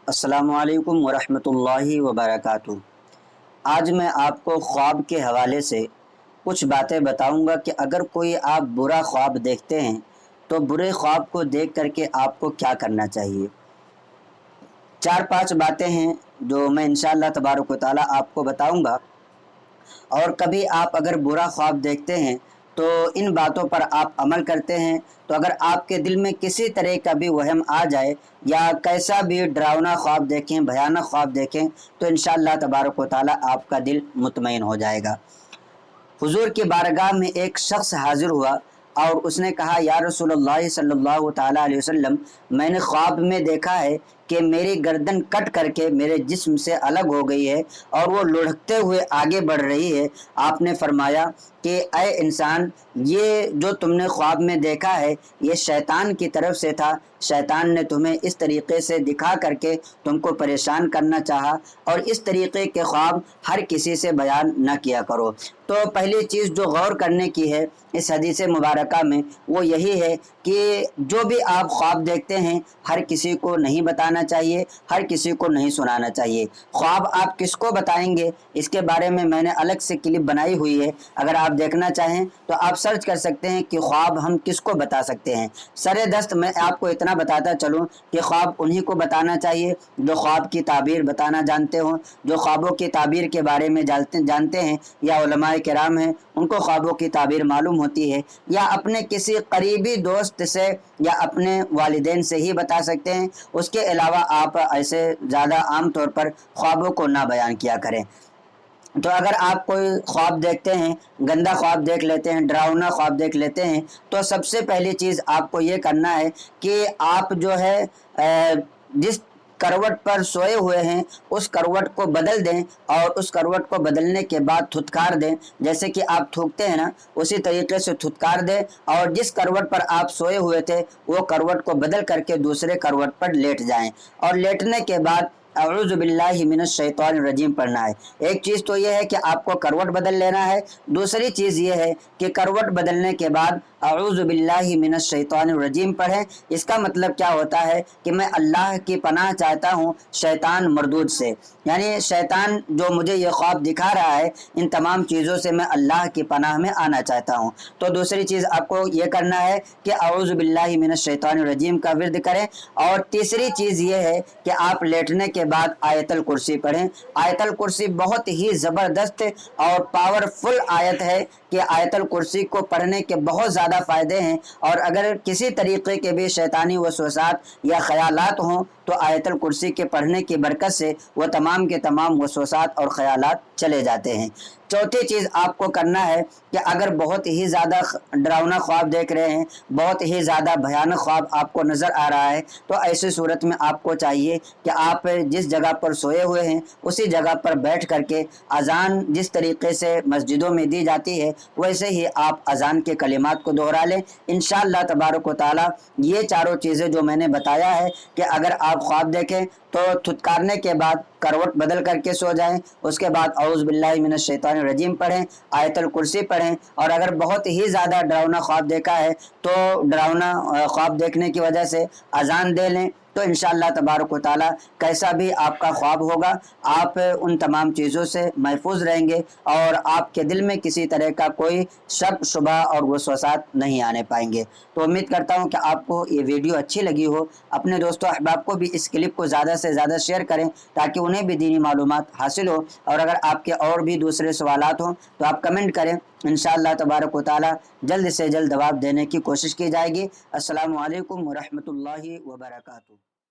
السلام علیکم ورحمۃ اللہ وبرکاتہ۔ آج میں آپ کو خواب کے حوالے سے کچھ باتیں بتاؤں گا کہ اگر کوئی آپ برا خواب دیکھتے ہیں تو برے خواب کو دیکھ کر کے آپ کو کیا کرنا چاہیے۔ 4-5 باتیں ہیں جو میں انشاءاللہ تبارک و تعالیٰ آپ کو بتاؤں گا، اور کبھی آپ اگر برا خواب دیکھتے ہیں تو ان باتوں پر آپ عمل کرتے ہیں تو اگر آپ کے دل میں کسی طرح کا بھی وہم آ جائے یا کیسا بھی ڈراؤنا خواب دیکھیں، بھیانک خواب دیکھیں، تو انشاءاللہ تبارک و تعالیٰ آپ کا دل مطمئن ہو جائے گا۔ حضور کی بارگاہ میں ایک شخص حاضر ہوا اور اس نے کہا، یا رسول اللہ صلی اللہ تعالیٰ علیہ وسلم، میں نے خواب میں دیکھا ہے کہ میری گردن کٹ کر کے میرے جسم سے الگ ہو گئی ہے اور وہ لڑھکتے ہوئے آگے بڑھ رہی ہے۔ آپ نے فرمایا کہ اے انسان، یہ جو تم نے خواب میں دیکھا ہے یہ شیطان کی طرف سے تھا، شیطان نے تمہیں اس طریقے سے دکھا کر کے تم کو پریشان کرنا چاہا، اور اس طریقے کے خواب ہر کسی سے بیان نہ کیا کرو۔ تو پہلی چیز جو غور کرنے کی ہے اس حدیث مبارکہ میں وہ یہی ہے کہ جو بھی آپ خواب دیکھتے ہیں ہر کسی کو نہیں بتانا چاہیے، ہر کسی کو نہیں سنانا چاہیے۔ خواب آپ کس کو بتائیں گے اس کے بارے میں نے الگ سے کلپ بنائی ہوئی ہے، اگر آپ دیکھنا چاہیں تو آپ سرچ کر سکتے ہیں کہ خواب ہم کس کو بتا سکتے ہیں۔ سر دست میں آپ کو اتنا بتاتا چلوں کہ خواب انہی کو بتانا چاہیے جو خواب کی تعبیر بتانا جانتے ہوں، جو خوابوں کی تعبیر کے بارے میں جانتے ہیں، یا علماء کرام ہیں ان کو خوابوں کی تعبیر معلوم ہوتی ہے، یا اپنے کسی قریبی دوست سے یا اپنے والدین سے ہی بتا سکتے ہیں۔ اس کے علاوہ آپ ایسے زیادہ عام طور پر خوابوں کو نہ بیان کیا کریں۔ تو اگر آپ کوئی خواب دیکھتے ہیں، گندا خواب دیکھ لیتے ہیں، ڈراؤنا خواب دیکھ لیتے ہیں، تو سب سے پہلی چیز آپ کو یہ کرنا ہے کہ آپ جو ہے جس کروٹ پر سوئے ہوئے ہیں اس کروٹ کو بدل دیں، اور اس کروٹ کو بدلنے کے بعد تھتکار دیں، جیسے کہ آپ تھوکتے ہیں نا اسی طریقے سے تھتکار دیں، اور جس کروٹ پر آپ سوئے ہوئے تھے وہ کروٹ کو بدل کر کے دوسرے کروٹ پر لیٹ جائیں، اور لیٹنے کے بعد اعوذ باللہ من الشیطان الرجیم پڑھنا ہے۔ ایک چیز تو یہ ہے کہ آپ کو کروٹ بدل لینا ہے، دوسری چیز یہ ہے کہ کروٹ بدلنے کے بعد اعوذ باللہ من الشیطان الرجیم پڑھیں۔ اس کا مطلب کیا ہوتا ہے کہ میں اللہ کی پناہ چاہتا ہوں شیطان مردود سے، یعنی شیطان جو مجھے یہ خواب دکھا رہا ہے ان تمام چیزوں سے میں اللہ کی پناہ میں آنا چاہتا ہوں۔ تو دوسری چیز آپ کو یہ کرنا ہے کہ اعوذ باللہ من الشیطان الرجیم کا ورد کریں، اور تیسری چیز یہ ہے کہ آپ لیٹنے کے بعد آیت الکرسی پڑھیں۔ آیت الکرسی بہت ہی زبردست اور پاورفل آیت ہے کہ آیت الکرسی کو پڑھنے کے بہت زیادہ فائدے ہیں، اور اگر کسی طریقے کے بھی شیطانی وسوسات یا خیالات ہوں تو آیت الکرسی کے پڑھنے کی برکت سے وہ تمام کے تمام وسوسات اور خیالات چلے جاتے ہیں۔ چوتھی چیز آپ کو کرنا ہے کہ اگر بہت ہی زیادہ ڈراؤنا خواب دیکھ رہے ہیں، بہت ہی زیادہ بھیانک خواب آپ کو نظر آ رہا ہے، تو ایسی صورت میں آپ کو چاہیے کہ آپ جس جگہ پر سوئے ہوئے ہیں اسی جگہ پر بیٹھ کر کے اذان جس طریقے سے مسجدوں میں دی جاتی ہے ویسے ہی آپ اذان کے کلمات کو دہرا لیں۔ انشاءاللہ تبارک و تعالی یہ چاروں چیزیں جو میں نے بتایا ہے کہ اگر آپ خواب دیکھیں تو تھتکارنے کے بعد کروٹ بدل کر کے سو جائیں، اس کے بعد اعوذ باللہ من الشیطان الرجیم پڑھیں، آیت الکرسی پڑھیں، اور اگر بہت ہی زیادہ ڈراؤنا خواب دیکھا ہے تو ڈراؤنا خواب دیکھنے کی وجہ سے اذان دے لیں، تو انشاءاللہ تبارک و تعالی کیسا بھی آپ کا خواب ہوگا آپ ان تمام چیزوں سے محفوظ رہیں گے، اور آپ کے دل میں کسی طرح کا کوئی شک شبہ اور وسوسات نہیں آنے پائیں گے۔ تو امید کرتا ہوں کہ آپ کو یہ ویڈیو اچھی لگی ہو، اپنے دوستوں احباب کو بھی اس کلپ کو زیادہ سے زیادہ شیئر کریں تاکہ انہیں بھی دینی معلومات حاصل ہو، اور اگر آپ کے اور بھی دوسرے سوالات ہوں تو آپ کمنٹ کریں، انشاءاللہ تبارک و تعالی جلد سے جلد جواب دینے کی کوشش کی جائے گی۔ السلام علیکم ورحمۃ اللہ وبرکاتہ۔